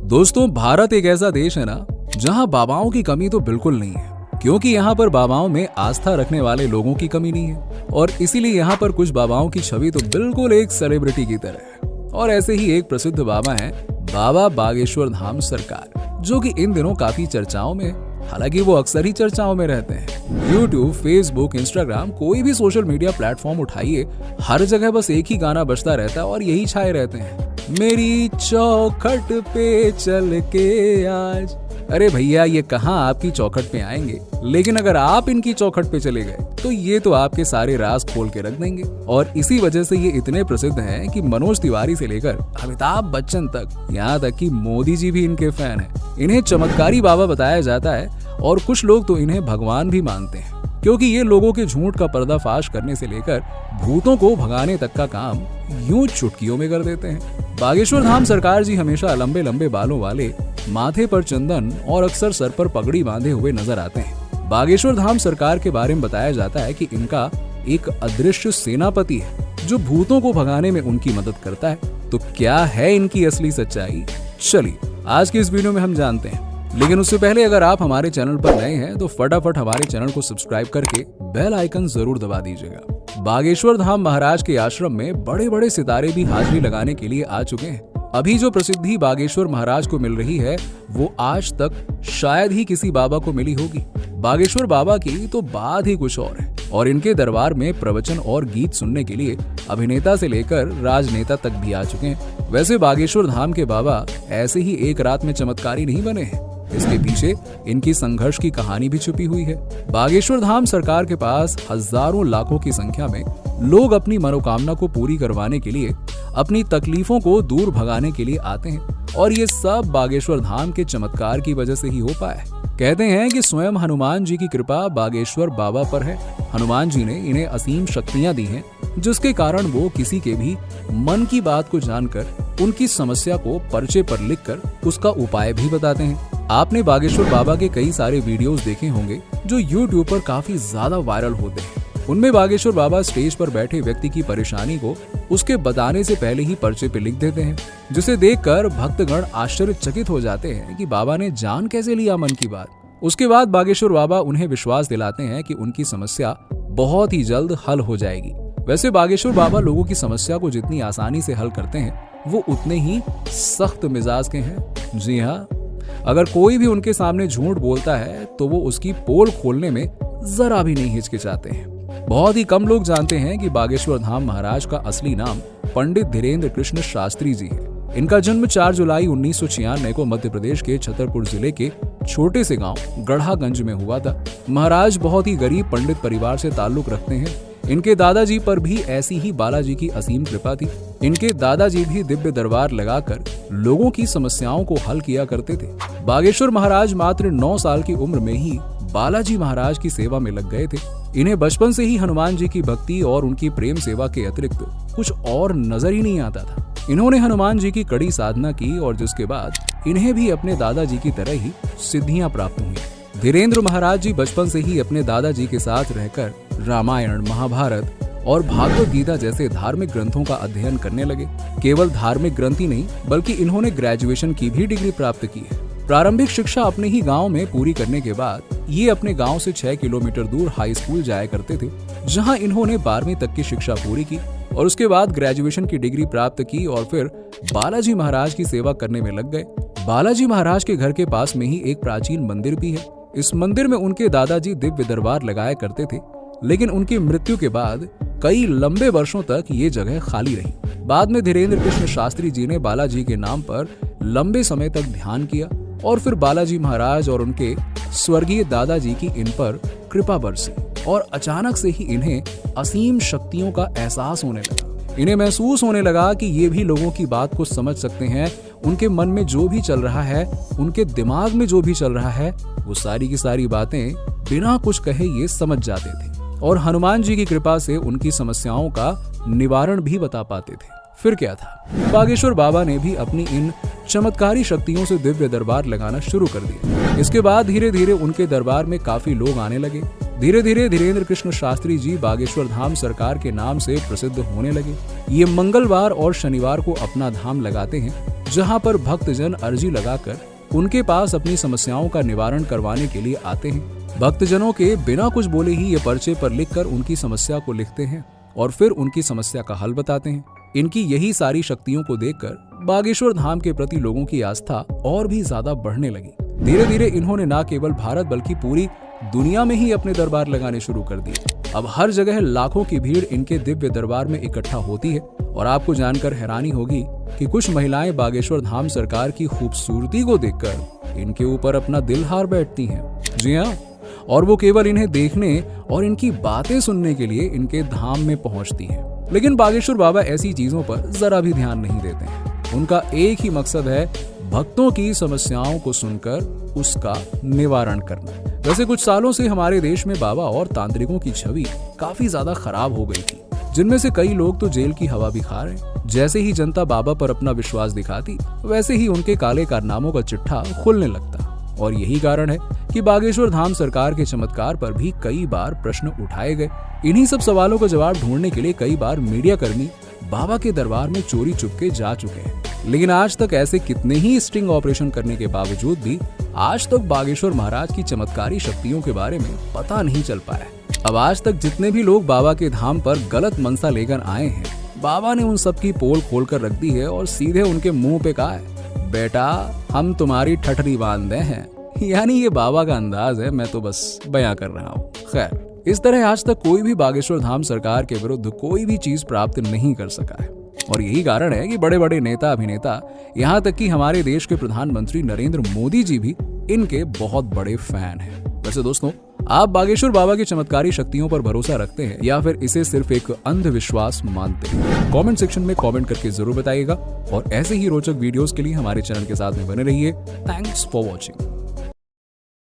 दोस्तों, भारत एक ऐसा देश है ना जहां बाबाओं की कमी तो बिल्कुल नहीं है, क्योंकि यहाँ पर बाबाओं में आस्था रखने वाले लोगों की कमी नहीं है और इसीलिए यहाँ पर कुछ बाबाओं की छवि तो बिल्कुल एक सेलिब्रिटी की तरह है। और ऐसे ही एक प्रसिद्ध बाबा हैं बाबा बागेश्वर धाम सरकार, जो कि इन दिनों काफी चर्चाओं में है। हालांकि वो अक्सर ही चर्चाओं में रहते हैं। यूट्यूब, फेसबुक, इंस्टाग्राम, कोई भी सोशल मीडिया प्लेटफॉर्म उठाइए, हर जगह बस एक ही गाना बजता रहता है और यही छाए रहते हैं, मेरी चौखट पे चल के आज। अरे भैया, ये कहाँ आपकी चौखट पे आएंगे, लेकिन अगर आप इनकी चौखट पे चले गए तो ये तो आपके सारे राज खोल के रख देंगे। और इसी वजह से ये इतने प्रसिद्ध हैं कि मनोज तिवारी से लेकर अमिताभ बच्चन तक, यहाँ तक कि मोदी जी भी इनके फैन हैं। इन्हें चमत्कारी बाबा बताया जाता है और कुछ लोग तो इन्हें भगवान भी मानते हैं, क्योंकि ये लोगों के झूठ का पर्दाफाश करने से लेकर भूतों को भगाने तक का काम यूं चुटकियों में कर देते हैं। बागेश्वर धाम सरकार जी हमेशा लंबे लंबे बालों वाले, माथे पर चंदन और अक्सर सर पर पगड़ी बांधे हुए नजर आते हैं। बागेश्वर धाम सरकार के बारे में बताया जाता है कि इनका एक अदृश्य सेनापति है जो भूतों को भगाने में उनकी मदद करता है। तो क्या है इनकी असली सच्चाई, चलिए आज की इस वीडियो में हम जानते हैं। लेकिन उससे पहले अगर आप हमारे चैनल पर नए हैं तो फटाफट हमारे चैनल को सब्सक्राइब करके बेल आइकन जरूर दबा दीजिएगा। बागेश्वर धाम महाराज के आश्रम में बड़े बड़े सितारे भी हाजिरी लगाने के लिए आ चुके हैं। अभी जो प्रसिद्धि बागेश्वर महाराज को मिल रही है वो आज तक शायद ही किसी बाबा को मिली होगी। बागेश्वर बाबा की तो बात ही कुछ और है और इनके दरबार में प्रवचन और गीत सुनने के लिए अभिनेता से लेकर राजनेता तक भी आ चुके हैं। वैसे बागेश्वर धाम के बाबा ऐसे ही एक रात में चमत्कारी नहीं बने हैं, इसके पीछे इनकी संघर्ष की कहानी भी छुपी हुई है। बागेश्वर धाम सरकार के पास हजारों लाखों की संख्या में लोग अपनी मनोकामना को पूरी करवाने के लिए, अपनी तकलीफों को दूर भगाने के लिए आते हैं और ये सब बागेश्वर धाम के चमत्कार की वजह से ही हो पाया है। कहते हैं कि स्वयं हनुमान जी की कृपा बागेश्वर बाबा पर है। हनुमान जी ने इन्हें असीम शक्तियां दी हैं, जिसके कारण वो किसी के भी मन की बात को जानकर उनकी समस्या को पर्चे पर लिखकर उसका उपाय भी बताते हैं। आपने बागेश्वर बाबा के कई सारे वीडियोस देखे होंगे जो यूट्यूब पर काफी ज्यादा वायरल होते हैं। उनमें बागेश्वर बाबा स्टेज पर बैठे व्यक्ति की परेशानी को उसके बताने से पहले ही पर्चे पे लिख देते हैं, जिसे देखकर भक्तगण आश्चर्यचकित हो जाते हैं कि बाबा ने जान कैसे लिया मन की बात। उसके बाद बागेश्वर बाबा उन्हें विश्वास दिलाते हैं कि उनकी समस्या बहुत ही जल्द हल हो जाएगी। वैसे बागेश्वर बाबा लोगों की समस्या को जितनी आसानी से हल करते हैं वो उतने ही सख्त मिजाज के हैं। जी हाँ, अगर कोई भी उनके सामने झूठ बोलता है तो वो उसकी पोल खोलने में जरा भी नहीं हिचकिचाते हैं। बहुत ही कम लोग जानते हैं कि बागेश्वर धाम महाराज का असली नाम पंडित धीरेन्द्र कृष्ण शास्त्री जी है। इनका जन्म 4 जुलाई 1996 को मध्य प्रदेश के छतरपुर जिले के छोटे से गांव गढ़ागंज में हुआ था। महाराज बहुत ही गरीब पंडित परिवार से ताल्लुक रखते हैं। इनके दादाजी पर भी ऐसी ही बालाजी की असीम कृपा थी। इनके दादाजी भी दिव्य दरबार लगाकर लोगों की समस्याओं को हल किया करते थे। बागेश्वर महाराज मात्र 9 साल की उम्र में ही बालाजी महाराज की सेवा में लग गए थे। इन्हें बचपन से ही हनुमान जी की भक्ति और उनकी प्रेम सेवा के अतिरिक्त कुछ और नजर ही नहीं आता था। इन्होंने हनुमान जी की कड़ी साधना की और जिसके बाद इन्हें भी अपने दादाजी की तरह ही सिद्धियां प्राप्त हुई। धीरेन्द्र महाराज जी बचपन से ही अपने दादाजी के साथ रहकर रामायण, महाभारत और भागवत गीता जैसे धार्मिक ग्रंथों का अध्ययन करने लगे। केवल धार्मिक ग्रंथ ही नहीं बल्कि इन्होंने ग्रेजुएशन की भी डिग्री प्राप्त की है। प्रारंभिक शिक्षा अपने ही गांव में पूरी करने के बाद ये अपने गांव से 6 किलोमीटर दूर हाई स्कूल जाया करते थे, जहां इन्होंने 12वीं तक की शिक्षा पूरी की और उसके बाद ग्रेजुएशन की डिग्री प्राप्त की और फिर बालाजी महाराज की सेवा करने में लग गए। बालाजी महाराज के घर के पास में ही एक प्राचीन मंदिर भी है। इस मंदिर में उनके दादाजी दिव्य दरबार लगाया करते थे, लेकिन उनकी मृत्यु के बाद कई लंबे वर्षों तक ये जगह खाली रही। बाद में धीरेन्द्र कृष्ण शास्त्री जी ने बालाजी के नाम पर लंबे समय तक ध्यान किया और फिर बालाजी महाराज और उनके स्वर्गीय दादाजी की इन पर कृपा बरसी और अचानक से ही इन्हें असीम शक्तियों का एहसास होने लगा। इन्हें महसूस होने लगा कि ये भी लोगों की बात को समझ सकते हैं। उनके मन में जो भी चल रहा है, उनके दिमाग में जो भी चल रहा है, वो सारी की सारी बातें बिना कुछ कहे ये समझ जाते थे और हनुमान जी की कृपा से उनकी समस्याओं का निवारण भी बता पाते थे। फिर क्या था, बागेश्वर बाबा ने भी अपनी इन चमत्कारी शक्तियों से दिव्य दरबार लगाना शुरू कर दिया। इसके बाद धीरे धीरे उनके दरबार में काफी लोग आने लगे। धीरे धीरे धीरेन्द्र कृष्ण शास्त्री जी बागेश्वर धाम सरकार के नाम से प्रसिद्ध होने लगे। ये मंगलवार और शनिवार को अपना धाम लगाते हैं, जहां पर भक्तजन अर्जी लगाकर उनके पास अपनी समस्याओं का निवारण करवाने के लिए आते हैं। भक्तजनों के बिना कुछ बोले ही ये पर्चे पर लिखकर उनकी समस्या को लिखते हैं और फिर उनकी समस्या का हल बताते हैं। इनकी यही सारी शक्तियों को देखकर बागेश्वर धाम के प्रति लोगों की आस्था और भी ज्यादा बढ़ने लगी। धीरे धीरे इन्होंने न केवल भारत बल्कि पूरी दुनिया में ही अपने दरबार लगाने शुरू कर दिए। अब हर जगह लाखों की भीड़ इनके दिव्य दरबार में इकट्ठा होती है और आपको जानकर हैरानी होगी कि कुछ महिलाएं बागेश्वर धाम सरकार की खूबसूरती को देखकर इनके ऊपर अपना दिल हार बैठती हैं। जी हाँ, और वो केवल इन्हें देखने और इनकी बातें सुनने के लिए इनके धाम में पहुंचती हैं। लेकिन बागेश्वर बाबा ऐसी चीजों पर जरा भी ध्यान नहीं देते हैं। उनका एक ही मकसद है भक्तों की समस्याओं को सुनकर उसका निवारण करना। वैसे कुछ सालों से हमारे देश में बाबा और तांत्रिकों की छवि काफी ज्यादा खराब हो गई थी, जिनमें से कई लोग तो जेल की हवा भी खा रहे। जैसे ही जनता बाबा पर अपना विश्वास दिखाती, वैसे ही उनके काले कारनामों का चिट्ठा खुलने लगता। और यही कारण है कि बागेश्वर धाम सरकार के चमत्कार पर भी कई बार प्रश्न उठाए गए। इन्हीं सब सवालों का जवाब ढूंढने के लिए कई बार मीडिया कर्मी बाबा के दरबार में चोरी चुपके जा चुके हैं। लेकिन आज तक ऐसे कितने ही स्टिंग ऑपरेशन करने के बावजूद भी आज तक बागेश्वर महाराज की चमत्कारी शक्तियों के बारे में पता नहीं चल पाया। अब आज तक जितने भी लोग बाबा के धाम पर गलत मनसा लेकर आए हैं, बाबा ने उन सब की पोल खोल कर रख दी है और सीधे उनके मुंह पे कहा है, बेटा हम तुम्हारी ठठरी बांध दे हैं। यानी ये बाबा का अंदाज है, मैं तो बस बयां कर रहा हूँ। खैर, इस तरह आज तक कोई भी बागेश्वर धाम सरकार के विरुद्ध कोई भी चीज प्राप्त नहीं कर सका है। और यही कारण है कि बड़े बड़े नेता अभिनेता, यहाँ तक कि हमारे देश के प्रधानमंत्री नरेंद्र मोदी जी भी इनके बहुत बड़े फैन हैं। वैसे दोस्तों, आप बागेश्वर बाबा की चमत्कारी शक्तियों पर भरोसा रखते हैं या फिर इसे सिर्फ एक अंधविश्वास मानते हैं? कमेंट सेक्शन में कमेंट करके जरूर बताइएगा और ऐसे ही रोचक वीडियोस के लिए हमारे चैनल के साथ में बने रहिए। Thanks for watching.